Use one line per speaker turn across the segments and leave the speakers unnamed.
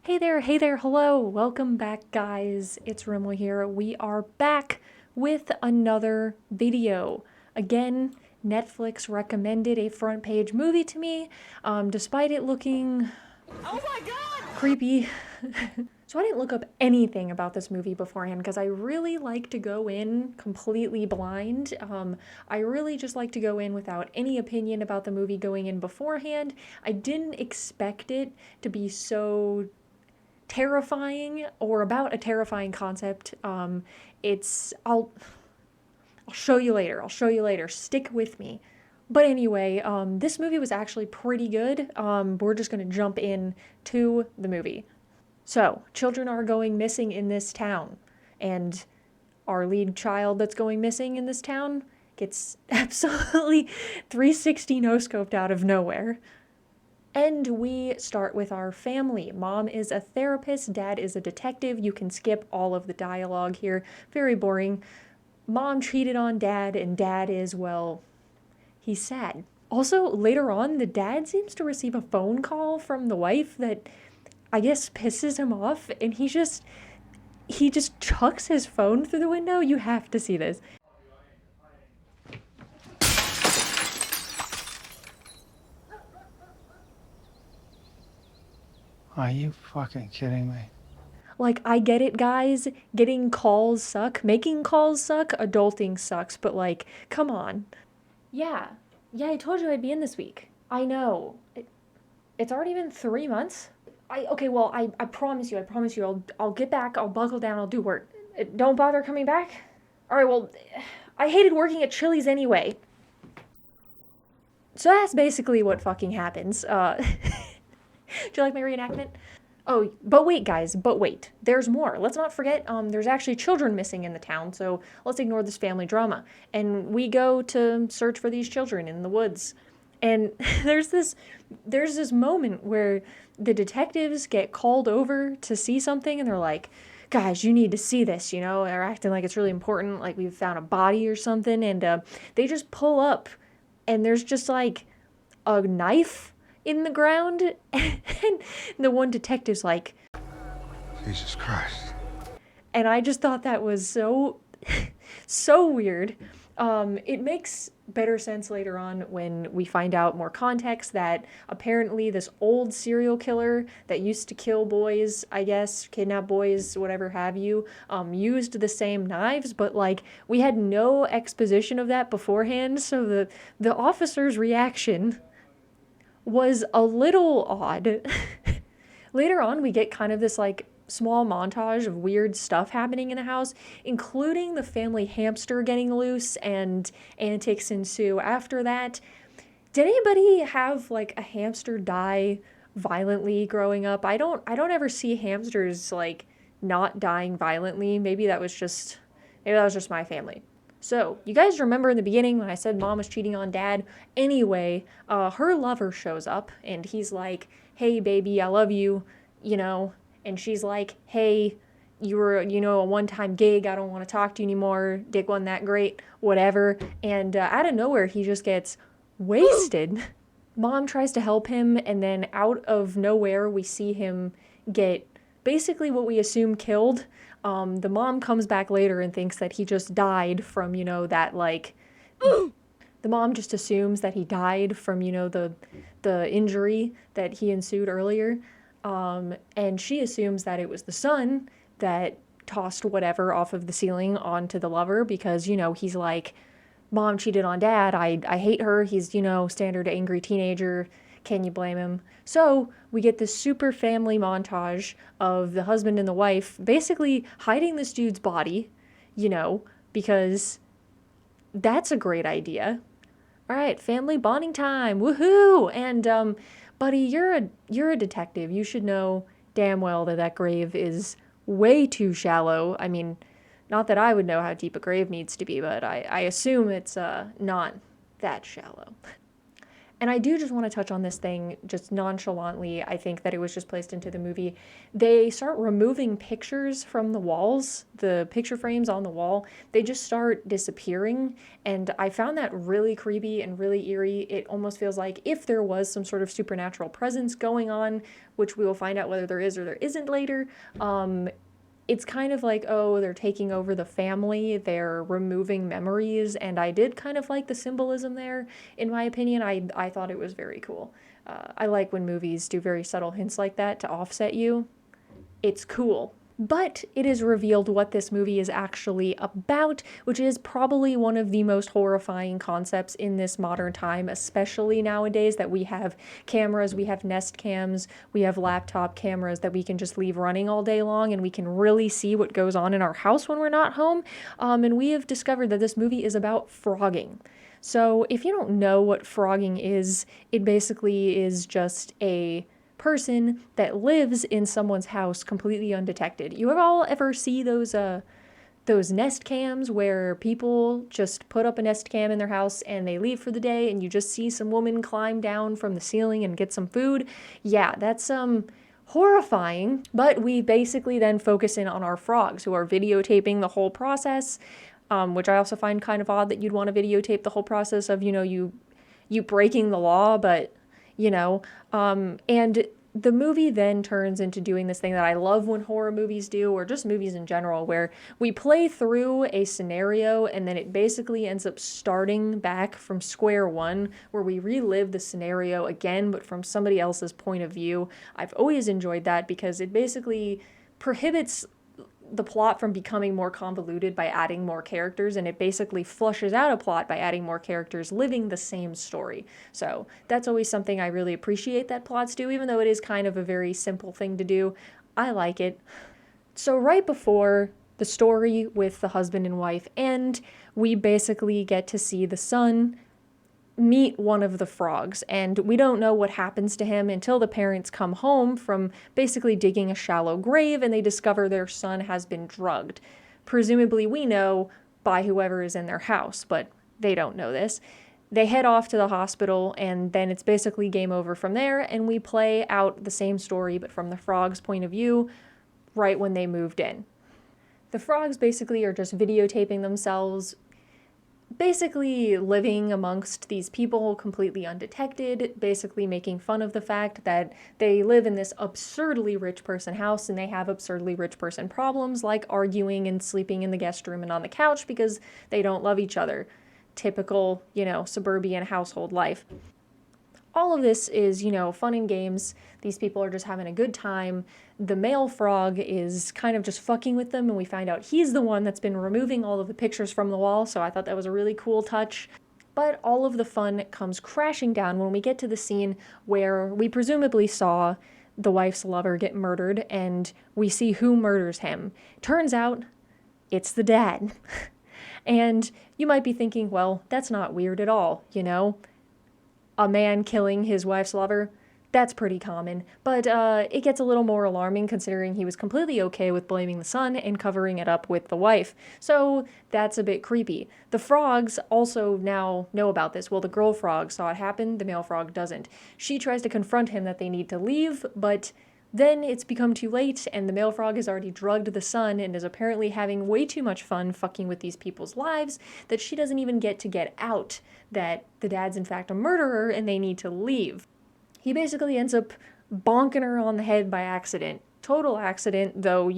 Hey there, hello, welcome back guys, it's Rimla here. We are back with another video. Again, Netflix recommended a front page movie to me, despite it looking
Oh my god!
creepy. So I didn't look up anything about this movie beforehand because I really like to go in completely blind. I really just like to go in without any opinion about the movie going in beforehand. I didn't expect it to be so terrifying or about a terrifying concept. It's I'll show you later. I'll show you later. Stick with me. But anyway, this movie was actually pretty good. We're just gonna jump in to the movie. So, children are going missing in this town, and our lead child that's going missing in this town gets absolutely 360 no scoped out of nowhere. And we start with our family. Mom is a therapist, dad is a detective. You can skip all of the dialogue here. Very boring. Mom cheated on dad, and dad is, well, he's sad. Also, later on, the dad seems to receive a phone call from the wife that I guess pisses him off, and he just chucks his phone through the window. You have to see this.
Are you fucking kidding me?
Like, I get it, guys. Getting calls suck. Making calls suck. Adulting sucks. But, like, come on. Yeah. Yeah, I told you I'd be in this week. I know. It's already been 3 months. Okay, well, I promise you, I'll get back, I'll buckle down, I'll do work. Don't bother coming back? Alright, well, I hated working at Chili's anyway. So that's basically what fucking happens. Do you like my reenactment? Oh, but wait, guys, but wait. There's more. Let's not forget, there's actually children missing in the town, so let's ignore this family drama. And we go to search for these children in the woods. And there's this moment where the detectives get called over to see something, and they're like, guys, you need to see this, you know? They're acting like it's really important, like we've found a body or something, and they just pull up, and there's just like a knife in the ground, and the one detective's like,
Jesus Christ.
and I just thought that was so weird. It makes better sense later on when we find out more context that apparently this old serial killer that used to kill boys, I guess, kidnap boys, whatever have you, used the same knives, but like we had no exposition of that beforehand, so the officer's reaction was a little odd. Later on, we get kind of this like small montage of weird stuff happening in the house, including the family hamster getting loose, and antics ensue after that. Did anybody have like a hamster die violently growing up? I don't ever see hamsters like not dying violently. Maybe that was just my family. So, you guys remember in the beginning when I said mom was cheating on dad? Anyway, her lover shows up and he's like, hey, baby, I love you, you know. And she's like, hey, you were, a one time gig. I don't want to talk to you anymore. Dick wasn't that great, whatever. And out of nowhere, he just gets wasted. Mom tries to help him, and then out of nowhere, we see him get basically what we assume killed. The mom comes back later and thinks that he just died from, that like. The mom just assumes that he died from, the injury that he ensued earlier. And she assumes that it was the son that tossed whatever off of the ceiling onto the lover because, he's like, mom cheated on dad. I hate her. He's, standard angry teenager. Can you blame him? So we get this super family montage of the husband and the wife basically hiding this dude's body, because that's a great idea. All right, family bonding time. Woohoo! And buddy, you're a detective. You should know damn well that grave is way too shallow. I mean, not that I would know how deep a grave needs to be, but I assume it's not that shallow. And I do just want to touch on this thing just nonchalantly. I think that it was just placed into the movie. They start removing pictures from the walls, the picture frames on the wall. They just start disappearing. And I found that really creepy and really eerie. It almost feels like if there was some sort of supernatural presence going on, which we will find out whether there is or there isn't later, it's kind of like, oh, they're taking over the family, they're removing memories, and I did kind of like the symbolism there, in my opinion. I thought it was very cool. I like when movies do very subtle hints like that to offset you. It's cool. But it is revealed what this movie is actually about, which is probably one of the most horrifying concepts in this modern time, especially nowadays that we have cameras, we have Nest cams, we have laptop cameras that we can just leave running all day long and we can really see what goes on in our house when we're not home. And we have discovered that this movie is about frogging. So if you don't know what frogging is, it basically is just a person that lives in someone's house completely undetected. You all ever see those Nest cams where people just put up a Nest cam in their house and they leave for the day and you just see some woman climb down from the ceiling and get some food? Yeah, that's horrifying, but we basically then focus in on our frogs who are videotaping the whole process, which I also find kind of odd that you'd want to videotape the whole process of, you breaking the law, but and the movie then turns into doing this thing that I love when horror movies do, or just movies in general, where we play through a scenario and then it basically ends up starting back from square one, where we relive the scenario again, but from somebody else's point of view. I've always enjoyed that because it basically prohibits the plot from becoming more convoluted by adding more characters, and it basically flushes out a plot by adding more characters living the same story. So that's always something I really appreciate that plots do, even though it is kind of a very simple thing to do. I like it. So right before the story with the husband and wife end, we basically get to see the son meet one of the frogs, and we don't know what happens to him until the parents come home from basically digging a shallow grave and they discover their son has been drugged. Presumably we know by whoever is in their house, but they don't know this. They head off to the hospital and then it's basically game over from there, and we play out the same story but from the frogs' point of view right when they moved in. The frogs basically are just videotaping themselves basically living amongst these people completely undetected, basically making fun of the fact that they live in this absurdly rich person house and they have absurdly rich person problems like arguing and sleeping in the guest room and on the couch because they don't love each other. Typical, suburban household life. All of this is, fun and games. These people are just having a good time. The male frog is kind of just fucking with them, and we find out he's the one that's been removing all of the pictures from the wall, so I thought that was a really cool touch. But all of the fun comes crashing down when we get to the scene where we presumably saw the wife's lover get murdered, and we see who murders him. Turns out, it's the dad. And you might be thinking, well, that's not weird at all, a man killing his wife's lover, that's pretty common. But it gets a little more alarming considering he was completely okay with blaming the son and covering it up with the wife. So that's a bit creepy. The frogs also now know about this. Well, the girl frog saw it happen, the male frog doesn't. She tries to confront him that they need to leave, but then it's become too late, and the male frog has already drugged the son and is apparently having way too much fun fucking with these people's lives that she doesn't even get out that the dad's in fact a murderer and they need to leave. He basically ends up bonking her on the head by accident. Total accident, though,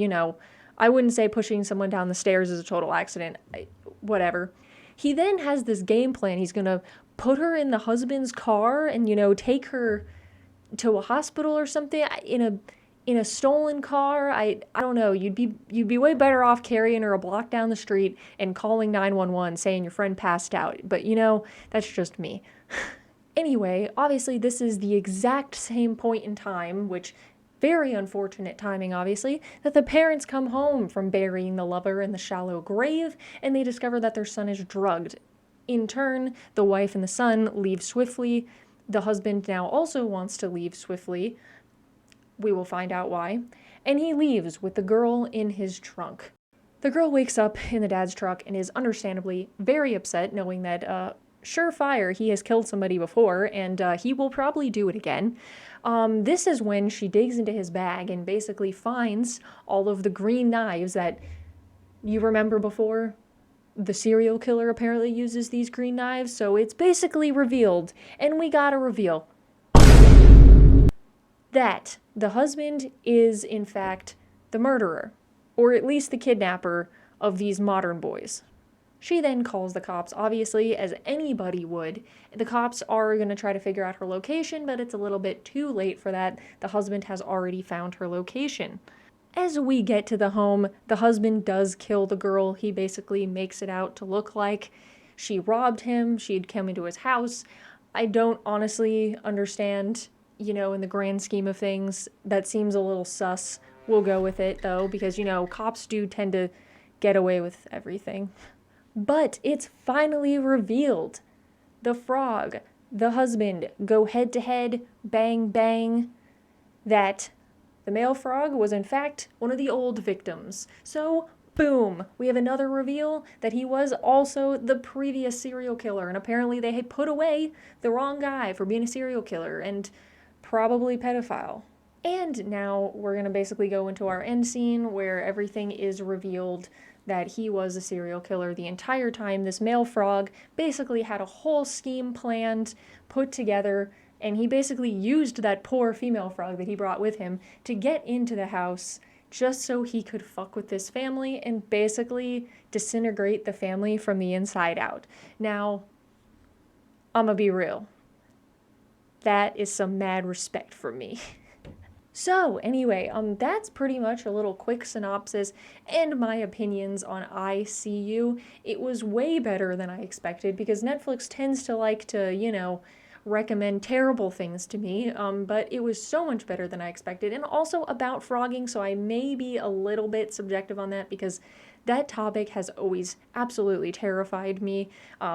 I wouldn't say pushing someone down the stairs is a total accident. Whatever. He then has this game plan. He's gonna put her in the husband's car and, take her to a hospital or something in a stolen car. I don't know. You'd be way better off carrying her a block down the street and calling 911 saying your friend passed out. But that's just me. Anyway, obviously this is the exact same point in time, which very unfortunate timing obviously, that the parents come home from burying the lover in the shallow grave and they discover that their son is drugged. In turn, the wife and the son leave swiftly. The husband now also wants to leave swiftly. We will find out why. And he leaves with the girl in his trunk. The girl wakes up in the dad's truck and is understandably very upset knowing that surefire he has killed somebody before, and he will probably do it again. This is when she digs into his bag and basically finds all of the green knives that you remember before. The serial killer apparently uses these green knives, so it's basically revealed, and we got a reveal that the husband is, in fact, the murderer, or at least the kidnapper of these modern boys. She then calls the cops, obviously, as anybody would. The cops are going to try to figure out her location, but it's a little bit too late for that. The husband has already found her location. As we get to the home, the husband does kill the girl. He basically makes it out to look like she robbed him, she had come into his house. I don't honestly understand, in the grand scheme of things. That seems a little sus. We'll go with it, though, because, cops do tend to get away with everything. But it's finally revealed. The frog, the husband, go head to head, bang, bang, that the male frog was in fact one of the old victims. So, boom, we have another reveal that he was also the previous serial killer, and apparently they had put away the wrong guy for being a serial killer and probably pedophile. And now we're going to basically go into our end scene where everything is revealed that he was a serial killer the entire time. This male frog basically had a whole scheme planned, put together, and he basically used that poor female frog that he brought with him to get into the house just so he could fuck with this family and basically disintegrate the family from the inside out. Now, I'ma be real. That is some mad respect from me. So anyway, that's pretty much a little quick synopsis and my opinions on I See You. It was way better than I expected because Netflix tends to like to, recommend terrible things to me, but it was so much better than I expected, and also about frogging, so I may be a little bit subjective on that because that topic has always absolutely terrified me.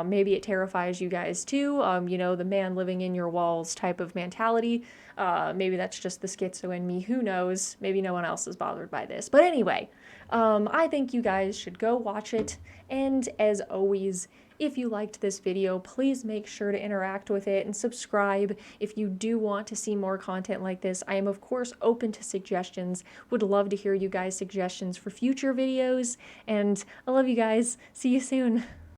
Maybe it terrifies you guys too, the man living in your walls type of mentality. Maybe that's just the schizo in me, who knows? Maybe no one else is bothered by this. But anyway, I think you guys should go watch it, and as always, if you liked this video, please make sure to interact with it and subscribe if you do want to see more content like this. I am, of course, open to suggestions. Would love to hear you guys' suggestions for future videos, and I love you guys. See you soon.